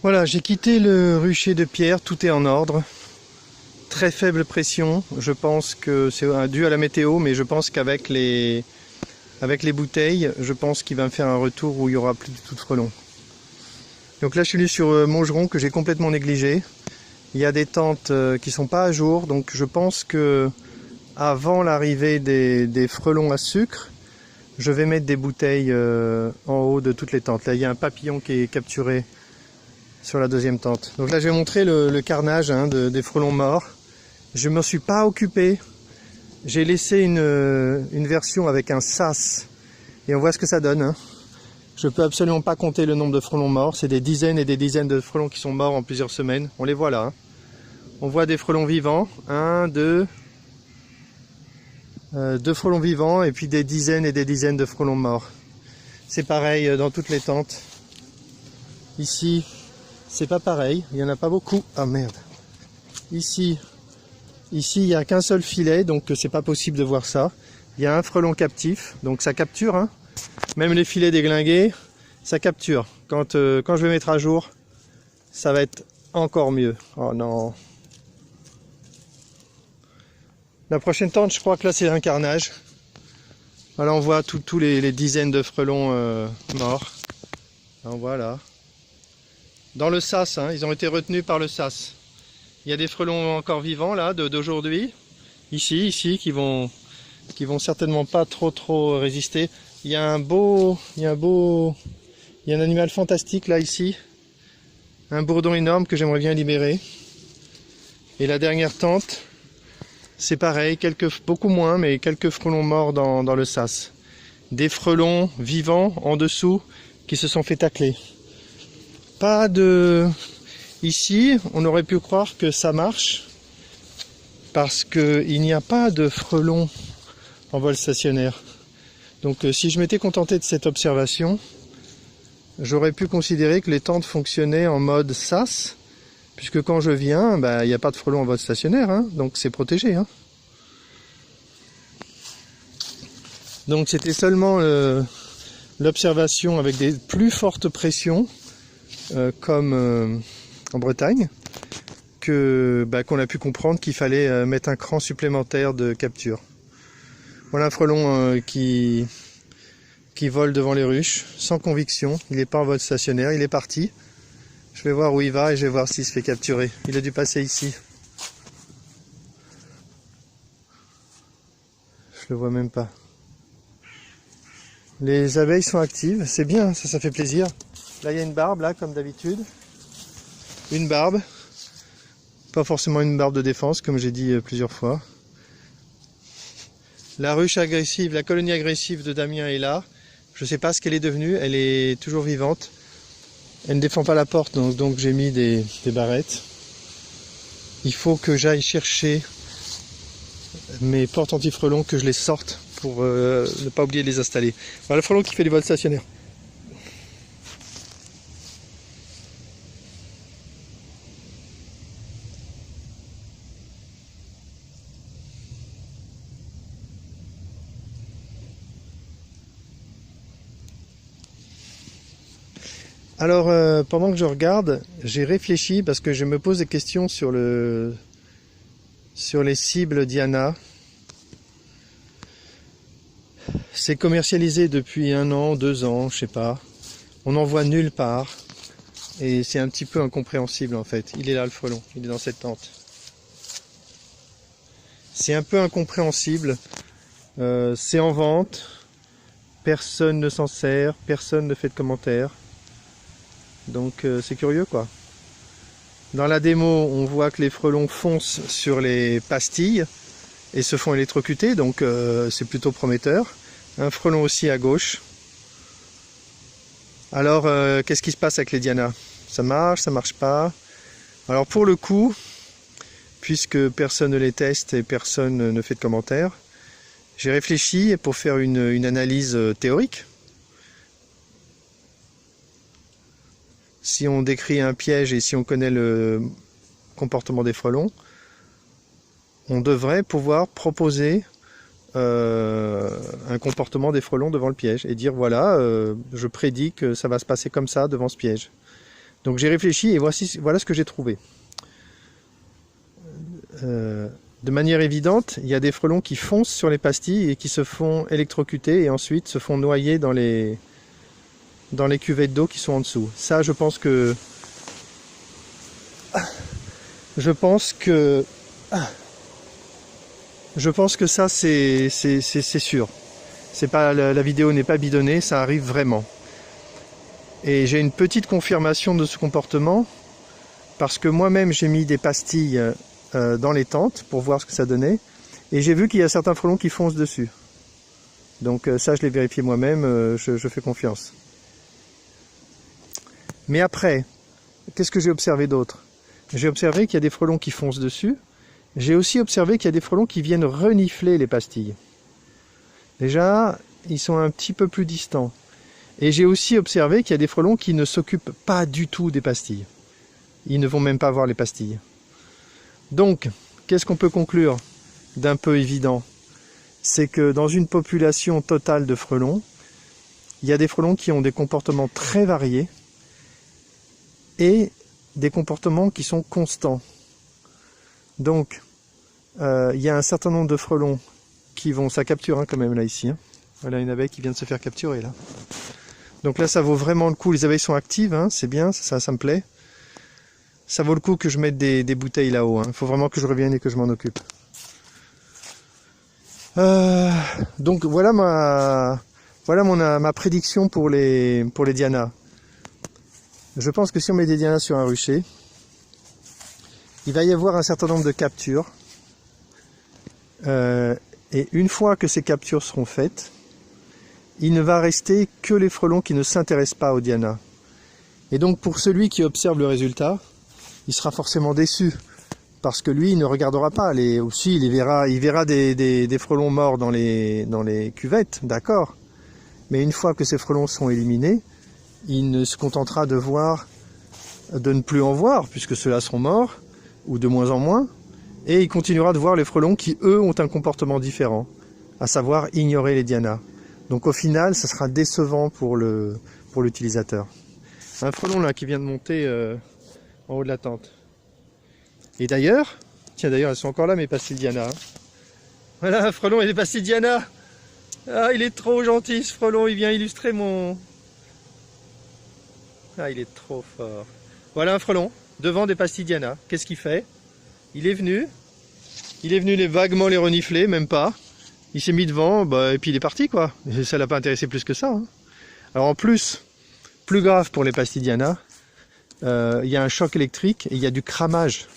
Voilà, j'ai quitté le rucher de pierre, tout est en ordre. Très faible pression, je pense que c'est dû à la météo, mais je pense qu'avec les bouteilles, je pense qu'il va me faire un retour où il n'y aura plus du tout de frelons. Donc là je suis allé sur Montgeron que j'ai complètement négligé. Il y a des tentes qui sont pas à jour, donc je pense que avant l'arrivée des frelons à sucre, je vais mettre des bouteilles en haut de toutes les tentes. Là il y a un papillon qui est capturé sur la deuxième tente. Donc là je vais montrer le carnage des frelons morts. Je ne me suis pas occupé. J'ai laissé une version avec un sas et on voit ce que ça donne. Je peux absolument pas compter le nombre de frelons morts. C'est des dizaines et des dizaines de frelons qui sont morts en plusieurs semaines. On les voit là. On voit des frelons vivants. Deux frelons vivants et puis des dizaines et des dizaines de frelons morts. C'est pareil dans toutes les tentes. Ici, c'est pas pareil. Il y en a pas beaucoup. Ah merde. Ici, il n'y a qu'un seul filet, donc c'est pas possible de voir ça. Il y a un frelon captif, donc ça capture. Même les filets déglingués, ça capture. Quand je vais mettre à jour, ça va être encore mieux. Oh non. La prochaine tente, je crois que là c'est un carnage. Voilà, on voit tous les dizaines de frelons morts. Là, on voit là. Dans le sas, ils ont été retenus par le sas. Il y a des frelons encore vivants là d'aujourd'hui. Ici, qui vont certainement pas trop résister. Il y a un animal fantastique là ici. Un bourdon énorme que j'aimerais bien libérer. Et la dernière tente, c'est pareil, beaucoup moins, mais quelques frelons morts dans le sas. Des frelons vivants en dessous qui se sont fait tacler. Pas de... Ici, on aurait pu croire que ça marche parce qu'il n'y a pas de frelons en vol stationnaire. Donc si je m'étais contenté de cette observation, j'aurais pu considérer que les tentes fonctionnaient en mode sas, puisque quand je viens, il n'y a pas de frelons en vol stationnaire, donc c'est protégé. Donc c'était seulement l'observation avec des plus fortes pressions, comme en Bretagne, qu'on a pu comprendre qu'il fallait mettre un cran supplémentaire de capture. Voilà un frelon qui vole devant les ruches, sans conviction. Il n'est pas en vol stationnaire, il est parti. Je vais voir où il va et je vais voir s'il se fait capturer. Il a dû passer ici. Je le vois même pas. Les abeilles sont actives, c'est bien, ça fait plaisir. Là il y a une barbe, là, comme d'habitude. Une barbe. Pas forcément une barbe de défense, comme j'ai dit plusieurs fois. La ruche agressive, la colonie agressive de Damien est là. Je ne sais pas ce qu'elle est devenue, elle est toujours vivante. Elle ne défend pas la porte, donc j'ai mis des barrettes. Il faut que j'aille chercher mes portes anti-frelons, que je les sorte pour ne pas oublier de les installer. Voilà le frelon qui fait du vol stationnaire. Alors, pendant que je regarde, j'ai réfléchi parce que je me pose des questions sur les cibles Diana. C'est commercialisé depuis 1 an, 2 ans, je sais pas. On n'en voit nulle part. Et c'est un petit peu incompréhensible en fait. Il est là le frelon, il est dans cette tente. C'est un peu incompréhensible. C'est en vente. Personne ne s'en sert, personne ne fait de commentaires. Donc c'est curieux quoi. Dans la démo, on voit que les frelons foncent sur les pastilles et se font électrocuter, donc c'est plutôt prometteur. Un frelon aussi à gauche. Alors qu'est-ce qui se passe avec les Diana? Ça marche pas? Alors pour le coup, puisque personne ne les teste et personne ne fait de commentaires, j'ai réfléchi pour faire une analyse théorique. Si on décrit un piège et si on connaît le comportement des frelons, on devrait pouvoir proposer un comportement des frelons devant le piège et dire voilà, je prédis que ça va se passer comme ça devant ce piège. Donc j'ai réfléchi et voilà ce que j'ai trouvé. De manière évidente, il y a des frelons qui foncent sur les pastilles et qui se font électrocuter et ensuite se font noyer dans les cuvettes d'eau qui sont en dessous. Ça, je pense que ça c'est sûr. C'est pas la vidéo n'est pas bidonnée, ça arrive vraiment. Et j'ai une petite confirmation de ce comportement parce que moi-même j'ai mis des pastilles dans les tentes pour voir ce que ça donnait et j'ai vu qu'il y a certains frelons qui foncent dessus. Donc ça je l'ai vérifié moi-même, je fais confiance. Mais après, qu'est-ce que j'ai observé d'autre? J'ai observé qu'il y a des frelons qui foncent dessus. J'ai aussi observé qu'il y a des frelons qui viennent renifler les pastilles. Déjà, ils sont un petit peu plus distants. Et j'ai aussi observé qu'il y a des frelons qui ne s'occupent pas du tout des pastilles. Ils ne vont même pas voir les pastilles. Donc, qu'est-ce qu'on peut conclure d'un peu évident? C'est que dans une population totale de frelons, il y a des frelons qui ont des comportements très variés et des comportements qui sont constants. Donc, il y a un certain nombre de frelons qui vont... Ça capture quand même là ici. Voilà une abeille qui vient de se faire capturer là. Donc là ça vaut vraiment le coup, les abeilles sont actives, c'est bien, ça me plaît. Ça vaut le coup que je mette des bouteilles là-haut, il faut vraiment que je revienne et que je m'en occupe. Donc voilà ma prédiction pour les dianas. Je pense que si on met des dianas sur un rucher, il va y avoir un certain nombre de captures. Et une fois que ces captures seront faites, il ne va rester que les frelons qui ne s'intéressent pas aux dianas. Et donc pour celui qui observe le résultat, il sera forcément déçu. Parce que lui, il ne regardera pas. Aussi, il verra des frelons morts dans les cuvettes, d'accord. Mais une fois que ces frelons sont éliminés, il ne se contentera de ne plus en voir, puisque ceux-là seront morts, ou de moins en moins. Et il continuera de voir les frelons qui, eux, ont un comportement différent, à savoir ignorer les dianas. Donc au final, ça sera décevant pour l'utilisateur. Un frelon là qui vient de monter en haut de la tente. Et d'ailleurs, elles sont encore là mes pastilles diana. Voilà un frelon et des pastilles diana. Ah, il est trop gentil ce frelon, il vient illustrer mon... Ah, il est trop fort. Voilà un frelon devant des pastilles diana. Qu'est-ce qu'il fait? Il est venu vaguement les renifler, même pas. Il s'est mis devant, et puis il est parti quoi. Et ça l'a pas intéressé plus que ça. Alors en plus grave pour les pastilles diana, il y a un choc électrique et il y a du cramage.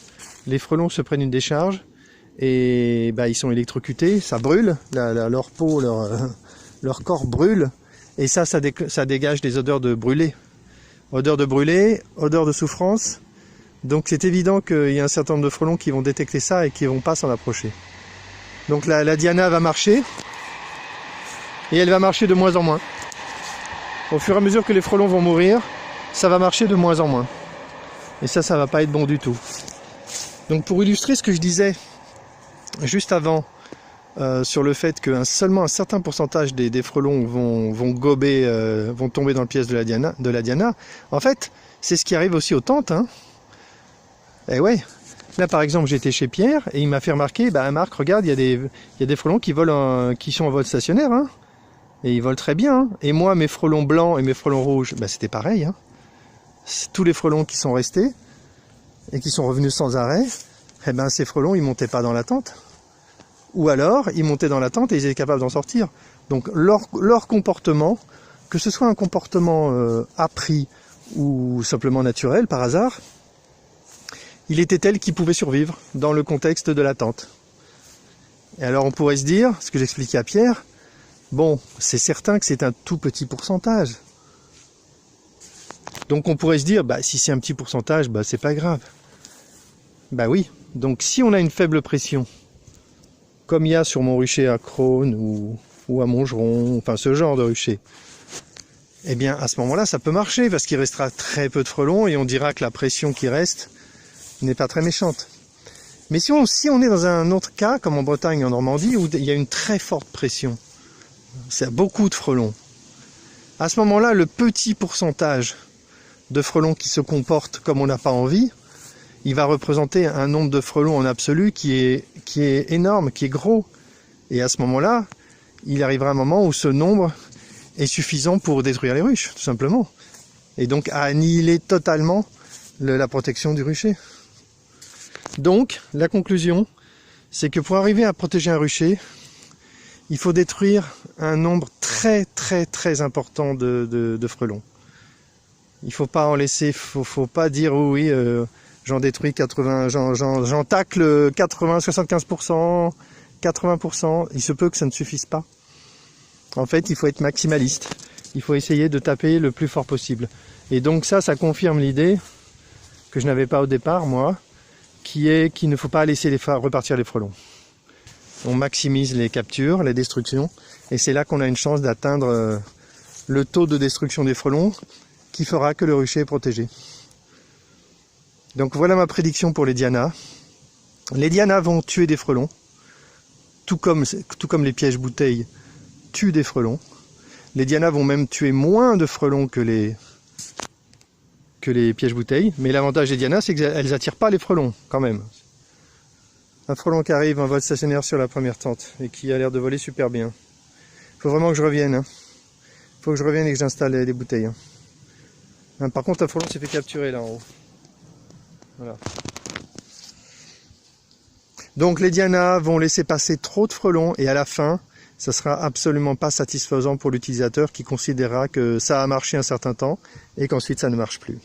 Les frelons se prennent une décharge et ils sont électrocutés, ça brûle, leur peau, leur corps brûle et ça dégage des odeurs de brûlé. Odeur de brûlé, odeur de souffrance. Donc c'est évident qu'il y a un certain nombre de frelons qui vont détecter ça et qui ne vont pas s'en approcher. Donc la diana va marcher et elle va marcher de moins en moins. Au fur et à mesure que les frelons vont mourir, ça va marcher de moins en moins. Et ça va pas être bon du tout. Donc pour illustrer ce que je disais juste avant sur le fait que seulement un certain pourcentage des frelons vont gober, vont tomber dans le piège de la diana, en fait c'est ce qui arrive aussi aux tentes. Et ouais. Là par exemple j'étais chez Pierre et il m'a fait remarquer, Marc regarde, il y a des frelons qui volent qui sont en vol stationnaire, et ils volent très bien. Et moi mes frelons blancs et mes frelons rouges, c'était pareil. Tous les frelons qui sont restés et qui sont revenus sans arrêt, ces frelons ils montaient pas dans la tente. Ou alors ils montaient dans la tente et ils étaient capables d'en sortir. Donc leur comportement, que ce soit un comportement appris ou simplement naturel par hasard, il était tel qu'il pouvait survivre dans le contexte de l'attente. Et alors on pourrait se dire, ce que j'expliquais à Pierre, bon, c'est certain que c'est un tout petit pourcentage. Donc on pourrait se dire, si c'est un petit pourcentage, c'est pas grave. Oui, donc si on a une faible pression, comme il y a sur mon rucher à Crosne ou à Montgeron, enfin ce genre de rucher, eh bien à ce moment-là ça peut marcher parce qu'il restera très peu de frelons et on dira que la pression qui reste n'est pas très méchante. Mais si on est dans un autre cas, comme en Bretagne et en Normandie, où il y a une très forte pression, c'est beaucoup de frelons, à ce moment-là, le petit pourcentage de frelons qui se comportent comme on n'a pas envie, il va représenter un nombre de frelons en absolu qui est énorme, qui est gros. Et à ce moment-là, il arrivera un moment où ce nombre est suffisant pour détruire les ruches, tout simplement. Et donc à annihiler totalement la protection du rucher. Donc, la conclusion, c'est que pour arriver à protéger un rucher, il faut détruire un nombre très important de frelons. Il faut pas en laisser, faut pas dire oh oui, j'en détruis 80, j'en tacle 80, 75%, 80%. Il se peut que ça ne suffise pas. En fait, il faut être maximaliste. Il faut essayer de taper le plus fort possible. Et donc ça confirme l'idée que je n'avais pas au départ, moi, qui est qu'il ne faut pas laisser repartir les frelons. On maximise les captures, les destructions, et c'est là qu'on a une chance d'atteindre le taux de destruction des frelons qui fera que le rucher est protégé. Donc voilà ma prédiction pour les dianas. Les dianas vont tuer des frelons, tout comme les pièges bouteilles tuent des frelons. Les dianas vont même tuer moins de frelons que les pièges bouteilles, mais l'avantage des dianas, c'est qu'elles n'attirent pas les frelons, quand même. Un frelon qui arrive en vol stationnaire sur la première tente et qui a l'air de voler super bien. Il faut vraiment que je revienne. Il faut que je revienne et que j'installe les bouteilles. Par contre, un frelon s'est fait capturer là en haut. Voilà. Donc les dianas vont laisser passer trop de frelons et à la fin, ça sera absolument pas satisfaisant pour l'utilisateur qui considérera que ça a marché un certain temps et qu'ensuite ça ne marche plus.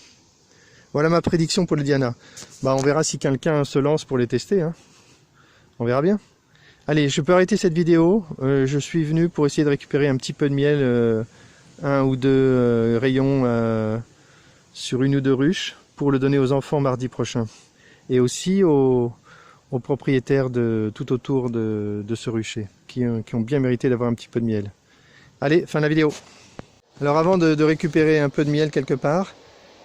Voilà ma prédiction pour les dianas. On verra si quelqu'un se lance pour les tester. On verra bien. Allez, je peux arrêter cette vidéo. Je suis venu pour essayer de récupérer un petit peu de miel, un ou deux rayons sur une ou deux ruches pour le donner aux enfants mardi prochain. Et aussi aux propriétaires tout autour de ce rucher qui ont bien mérité d'avoir un petit peu de miel. Allez, fin de la vidéo. Alors avant de récupérer un peu de miel quelque part,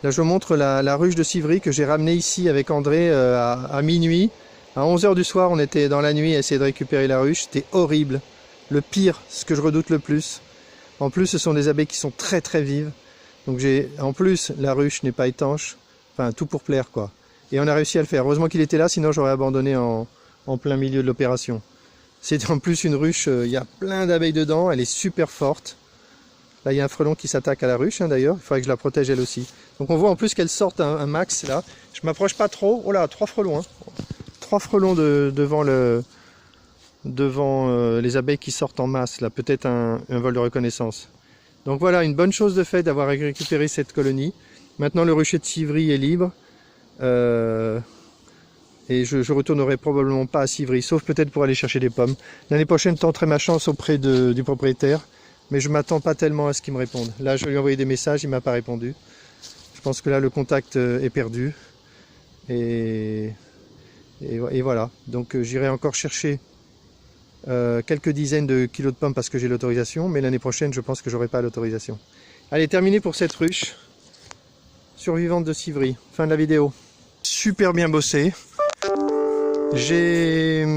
là je vous montre la ruche de Civry que j'ai ramenée ici avec André à minuit. À 11 h du soir, on était dans la nuit à essayer de récupérer la ruche. C'était horrible. Le pire, ce que je redoute le plus. En plus, ce sont des abeilles qui sont très vives. Donc en plus, la ruche n'est pas étanche. Enfin, tout pour plaire, quoi. Et on a réussi à le faire. Heureusement qu'il était là, sinon j'aurais abandonné en plein milieu de l'opération. C'est en plus une ruche, il y a plein d'abeilles dedans. Elle est super forte. Là, il y a un frelon qui s'attaque à la ruche, d'ailleurs. Il faudrait que je la protège elle aussi. Donc on voit en plus qu'elle sorte un max, là. Je m'approche pas trop. Oh là, 3 frelons, 3 frelons devant les abeilles qui sortent en masse, là, peut-être un vol de reconnaissance. Donc voilà, une bonne chose de fait d'avoir récupéré cette colonie. Maintenant le rucher de Civry est libre. Et je retournerai probablement pas à Civry, sauf peut-être pour aller chercher des pommes. L'année prochaine, je tenterai ma chance auprès du propriétaire, mais je m'attends pas tellement à ce qu'il me réponde. Là, je lui ai envoyé des messages, il m'a pas répondu. Je pense que là, le contact est perdu. Et voilà, donc j'irai encore chercher quelques dizaines de kilos de pommes parce que j'ai l'autorisation, mais l'année prochaine je pense que j'aurai pas l'autorisation. Allez, terminé pour cette ruche survivante de Civry. Fin de la vidéo. Super bien bossé. J'ai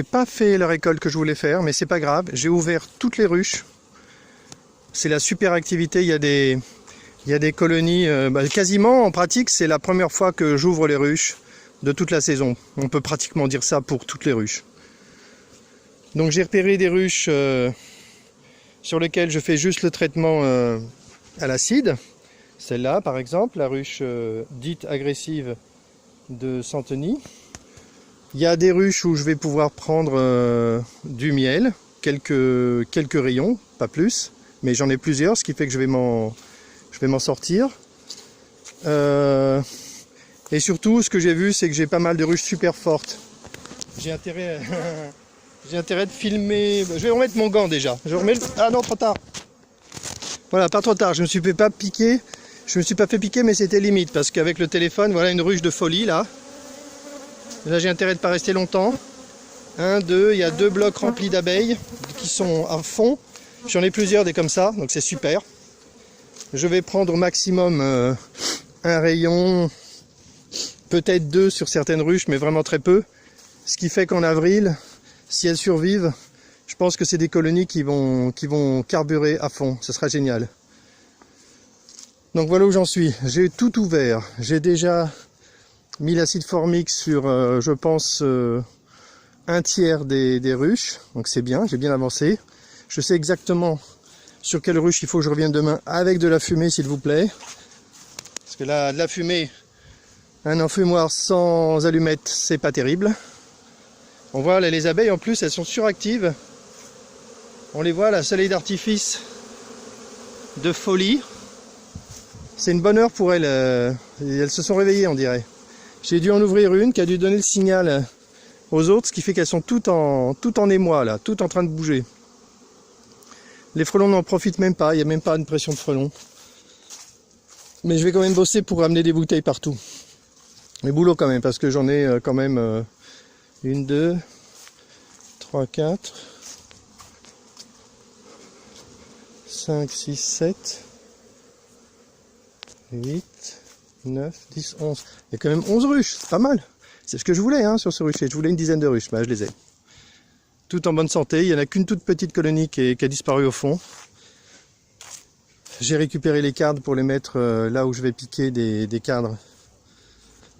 pas fait la récolte que je voulais faire, mais c'est pas grave. J'ai ouvert toutes les ruches. C'est la super activité. Il y a des colonies. Quasiment en pratique, c'est la première fois que j'ouvre les ruches de toute la saison. On peut pratiquement dire ça pour toutes les ruches. Donc j'ai repéré des ruches sur lesquelles je fais juste le traitement à l'acide. Celle-là par exemple, la ruche dite agressive de Santeny. Il y a des ruches où je vais pouvoir prendre du miel, quelques rayons, pas plus, mais j'en ai plusieurs, ce qui fait que je vais m'en sortir. Et surtout, ce que j'ai vu, c'est que j'ai pas mal de ruches super fortes. J'ai intérêt de filmer. Je vais remettre mon gant déjà. Ah non, trop tard. Voilà, pas trop tard. Je me suis pas piqué. Je me suis pas fait piquer, mais c'était limite parce qu'avec le téléphone, voilà une ruche de folie là. Là, j'ai intérêt de pas rester longtemps. 1, 2, il y a 2 blocs remplis d'abeilles qui sont à fond. J'en ai plusieurs des comme ça, donc c'est super. Je vais prendre au maximum un rayon. Peut-être 2 sur certaines ruches, mais vraiment très peu. Ce qui fait qu'en avril, si elles survivent, je pense que c'est des colonies qui vont carburer à fond. Ce sera génial. Donc voilà où j'en suis. J'ai tout ouvert. J'ai déjà mis l'acide formique sur, je pense, un tiers des ruches. Donc c'est bien, j'ai bien avancé. Je sais exactement sur quelle ruche il faut que je revienne demain avec de la fumée, s'il vous plaît. Parce que là, de la fumée, un enfumoir sans allumettes, c'est pas terrible. On voit là, les abeilles en plus, elles sont suractives. On les voit, la soleil d'artifice de folie. C'est une bonne heure pour elles. Elles se sont réveillées, on dirait. J'ai dû en ouvrir une qui a dû donner le signal aux autres, ce qui fait qu'elles sont toutes en émoi, là, toutes en train de bouger. Les frelons n'en profitent même pas, il n'y a même pas une pression de frelons. Mais je vais quand même bosser pour ramener des bouteilles partout. Mais boulot quand même, parce que j'en ai quand même 1, 2, 3, 4, 5, 6, 7, 8, 9, 10, 11. Il y a quand même 11 ruches, c'est pas mal. C'est ce que je voulais hein, sur ce rucher. Je voulais une dizaine de ruches, bah, je les ai. Toutes en bonne santé, il n'y en a qu'une toute petite colonie qui a disparu au fond. J'ai récupéré les cadres pour les mettre là où je vais piquer des cadres.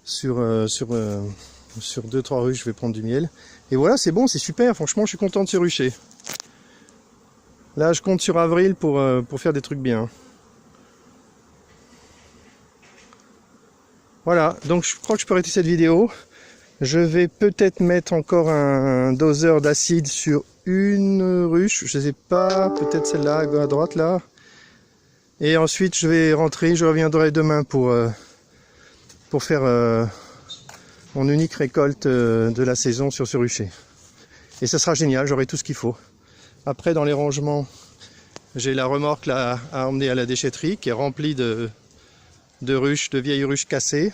Sur 2-3 ruches, je vais prendre du miel. Et voilà, c'est bon, c'est super. Franchement, je suis content de ce rucher. Là, je compte sur avril pour faire des trucs bien. Voilà, donc je crois que je peux arrêter cette vidéo. Je vais peut-être mettre encore un doseur d'acide sur une ruche. Je sais pas, peut-être celle-là à droite là. Et ensuite, je vais rentrer. Je reviendrai demain pour faire mon unique récolte de la saison sur ce rucher. Et ça sera génial, j'aurai tout ce qu'il faut. Après, dans les rangements, j'ai la remorque là à emmener à la déchetterie qui est remplie de ruches, de vieilles ruches cassées.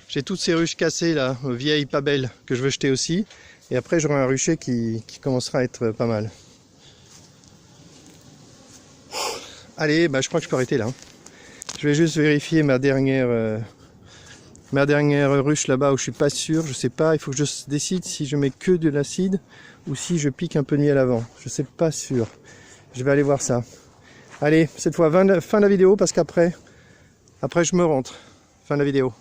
J'ai toutes ces ruches cassées là, vieilles, pas belles, que je veux jeter aussi. Et après, j'aurai un rucher qui commencera à être pas mal. Allez, bah, je crois que je peux arrêter là. Je vais juste vérifier ma dernière ruche là-bas où je suis pas sûr. Je sais pas, il faut que je décide si je mets que de l'acide ou si je pique un peu de miel avant. Je sais pas sûr. Je vais aller voir ça. Allez, cette fois fin de la vidéo parce qu'après je me rentre. Fin de la vidéo.